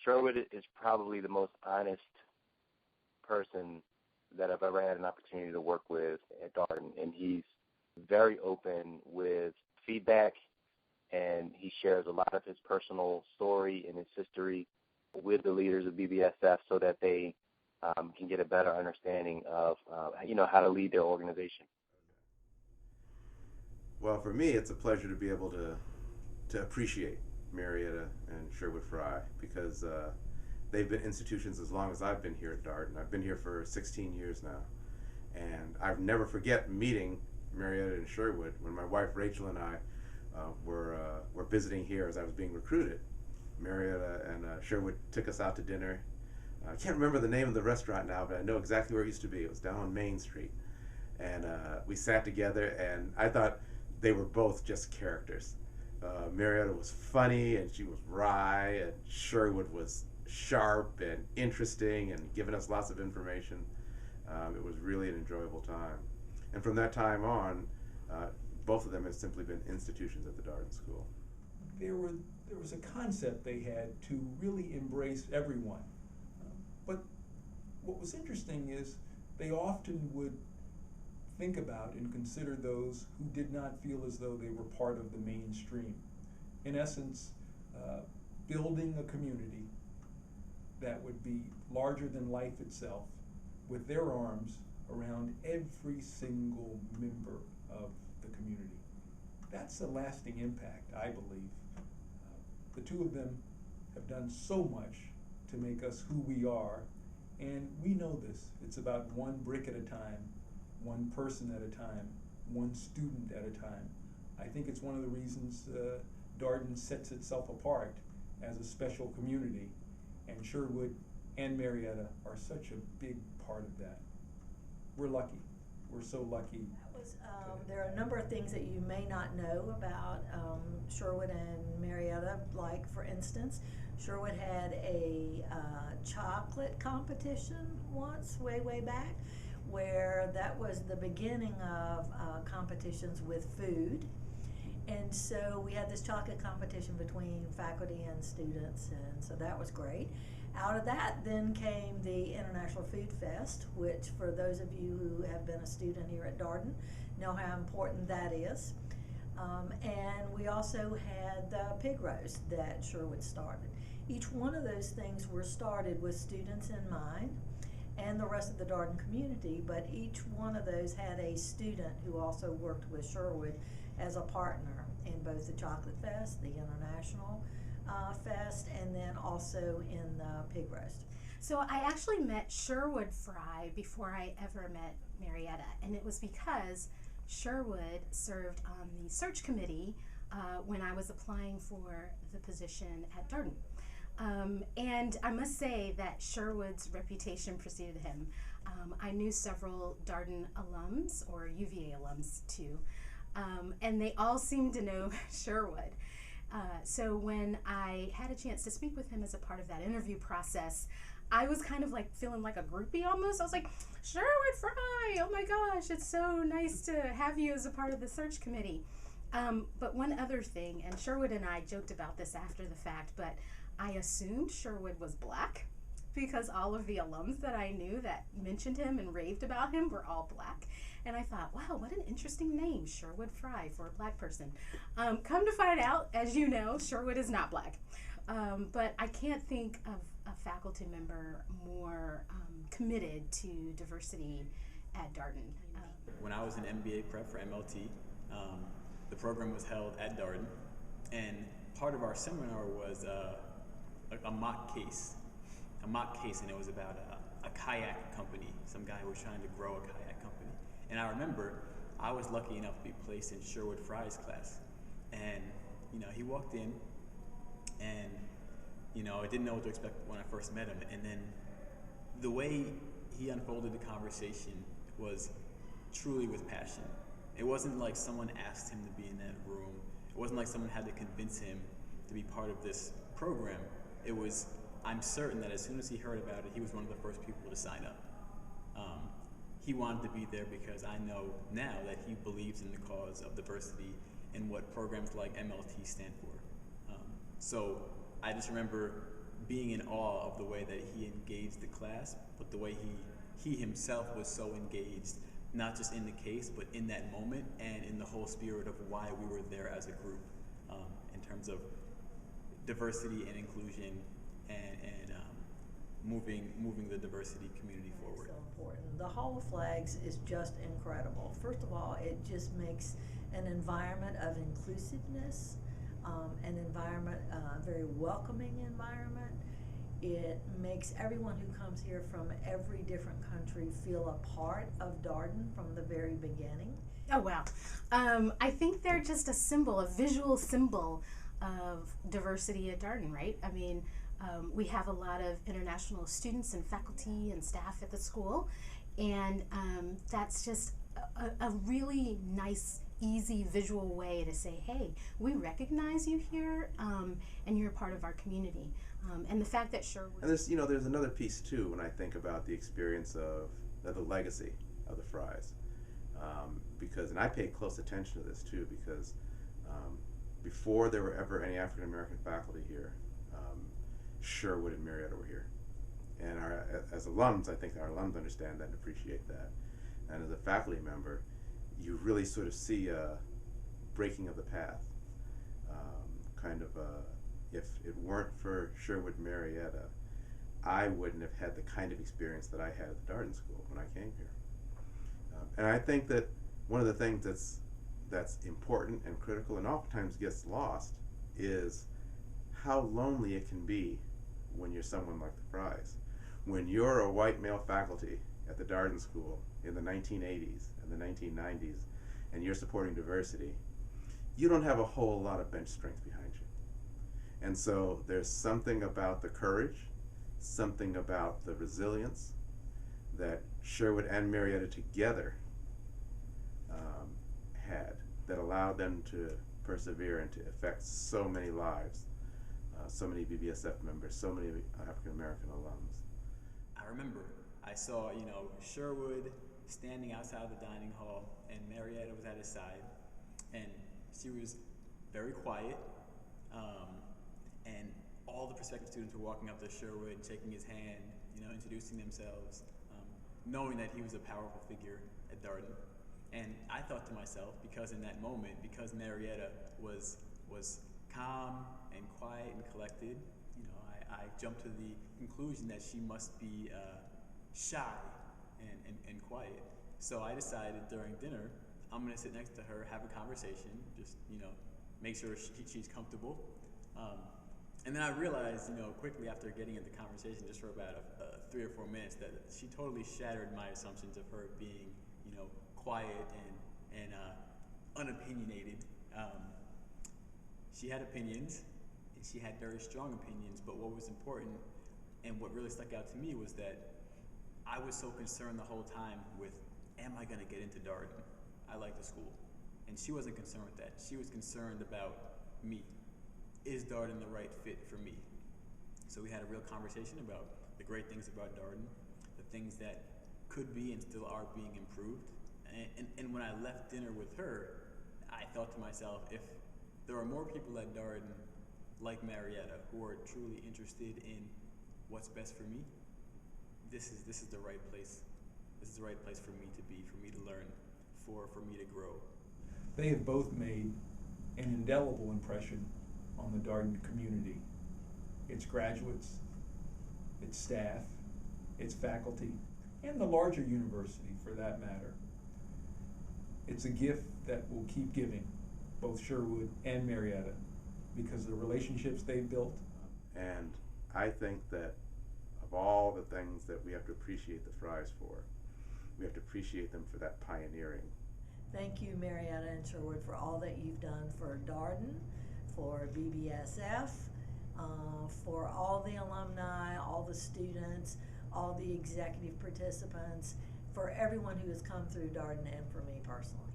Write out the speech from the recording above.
Sherwood is probably the most honest person that I've ever had an opportunity to work with at Darden, and he's very open with feedback, and he shares a lot of his personal story and his history with the leaders of BBSF so that they can get a better understanding of, how to lead their organization. Well, for me, it's a pleasure to be able to appreciate Marietta and Sherwood Frey because they've been institutions as long as I've been here at Darden. I've been here for 16 years now, and I'll never forget meeting Marietta and Sherwood when my wife Rachel and I were visiting here as I was being recruited. Marietta and Sherwood took us out to dinner. I can't remember the name of the restaurant now, but I know exactly where it used to be. It was down on Main Street. And we sat together, and I thought they were both just characters. Marietta was funny, and she was wry, and Sherwood was sharp and interesting and giving us lots of information. It was really an enjoyable time. And from that time on, both of them have simply been institutions at the Darden School. There was a concept they had to really embrace everyone. But what was interesting is they often would think about and consider those who did not feel as though they were part of the mainstream. In essence, building a community that would be larger than life itself with their arms around every single member of the community. That's a lasting impact, I believe. The two of them have done so much to make us who we are, and we know this. It's about one brick at a time, one person at a time, one student at a time. I think it's one of the reasons Darden sets itself apart as a special community, and Sherwood and Marietta are such a big part of that. We're lucky. We're so lucky. There are a number of things that you may not know about Sherwood and Marietta. Like, for instance, Sherwood had a chocolate competition once, way back, where that was the beginning of competitions with food. And so we had this chocolate competition between faculty and students, and so that was great. Out of that then came the International Food Fest, which for those of you who have been a student here at Darden know how important that is. And we also had the pig roast that Sherwood started. Each one of those things were started with students in mind and the rest of the Darden community, but each one of those had a student who also worked with Sherwood as a partner in both the Chocolate Fest, the International Fest, and then also in the pig roast. So I actually met Sherwood Frey before I ever met Marietta, and it was because Sherwood served on the search committee when I was applying for the position at Darden. And I must say that Sherwood's reputation preceded him. I knew several Darden alums, or UVA alums too, and they all seemed to know Sherwood. So when I had a chance to speak with him as a part of that interview process, I was kind of like feeling like a groupie almost. I was like, Sherwood Frey, oh my gosh, it's so nice to have you as a part of the search committee. But one other thing, and Sherwood and I joked about this after the fact, but I assumed Sherwood was black because all of the alums that I knew that mentioned him and raved about him were all black. And I thought, wow, what an interesting name, Sherwood Frey, for a black person. Come to find out, as you know, Sherwood is not black. But I can't think of a faculty member more committed to diversity at Darden. When I was in MBA prep for MLT, the program was held at Darden, and part of our seminar was a mock case, and it was about a kayak company, some guy who was trying to grow a kayak company. And I remember I was lucky enough to be placed in Sherwood Frey's class, and he walked in, and I didn't know what to expect when I first met him, and then the way he unfolded the conversation was truly with passion. It wasn't like someone asked him to be in that room. It wasn't like someone had to convince him to be part of this program. It was, I'm certain that as soon as he heard about it, he was one of the first people to sign up. He wanted to be there because I know now that he believes in the cause of diversity and what programs like MLT stand for. So I just remember being in awe of the way that he engaged the class, but the way he himself was so engaged, not just in the case, but in that moment and in the whole spirit of why we were there as a group, in terms of diversity and inclusion and moving the diversity community forward. So important. The Hall of Flags is just incredible. First of all, it just makes an environment of inclusiveness, an environment, a very welcoming environment. It makes everyone who comes here from every different country feel a part of Darden from the very beginning. Oh, wow. I think they're just a symbol, a visual symbol of diversity at Darden, right? I mean, we have a lot of international students and faculty and staff at the school, and that's just a really nice, easy visual way to say, hey, we recognize you here, and you're a part of our community. And the fact that Sherwood... And there's another piece too when I think about the experience of the legacy of the Freys, because, and I paid close attention to this too, because before there were ever any African American faculty here, Sherwood and Marietta were here. And as alums, I think our alums understand that and appreciate that. And as a faculty member, you really sort of see a breaking of the path. If it weren't for Sherwood and Marietta, I wouldn't have had the kind of experience that I had at the Darden School when I came here. And I think that one of the things that's important and critical and oftentimes gets lost is how lonely it can be when you're someone like the Freys. When you're a white male faculty at the Darden School in the 1980s and the 1990s, and you're supporting diversity, you don't have a whole lot of bench strength behind you. And so there's something about the courage, something about the resilience that Sherwood and Marietta together had that allowed them to persevere and to affect so many lives, so many BBSF members, so many African American alums. I remember I saw, Sherwood standing outside the dining hall, and Marietta was at his side, and she was very quiet, and all the prospective students were walking up to Sherwood, shaking his hand, introducing themselves, knowing that he was a powerful figure at Darden. And I thought to myself, because in that moment, because Marietta was calm and quiet and collected, I jumped to the conclusion that she must be shy and quiet. So I decided during dinner, I'm going to sit next to her, have a conversation, just, make sure she's comfortable. And then I realized, quickly after getting into the conversation, just for about 3 or 4 minutes, that she totally shattered my assumptions of her being, quiet and unopinionated. She had opinions, and she had very strong opinions, but what was important and what really stuck out to me was that I was so concerned the whole time with, am I going to get into Darden? I like the school. And she wasn't concerned with that. She was concerned about me. Is Darden the right fit for me? So we had a real conversation about the great things about Darden, the things that could be and still are being improved. And when I left dinner with her, I thought to myself, if there are more people at Darden like Marietta who are truly interested in what's best for me, this is the right place. This is the right place for me to be, for me to learn, for me to grow. They have both made an indelible impression on the Darden community. Its graduates, its staff, its faculty, and the larger university for that matter. It's a gift that will keep giving, both Sherwood and Marietta, because of the relationships they've built. And I think that of all the things that we have to appreciate the Freys for, we have to appreciate them for that pioneering. Thank you, Marietta and Sherwood, for all that you've done for Darden, for BBSF, for all the alumni, all the students, all the executive participants, for everyone who has come through Darden, and for me personally.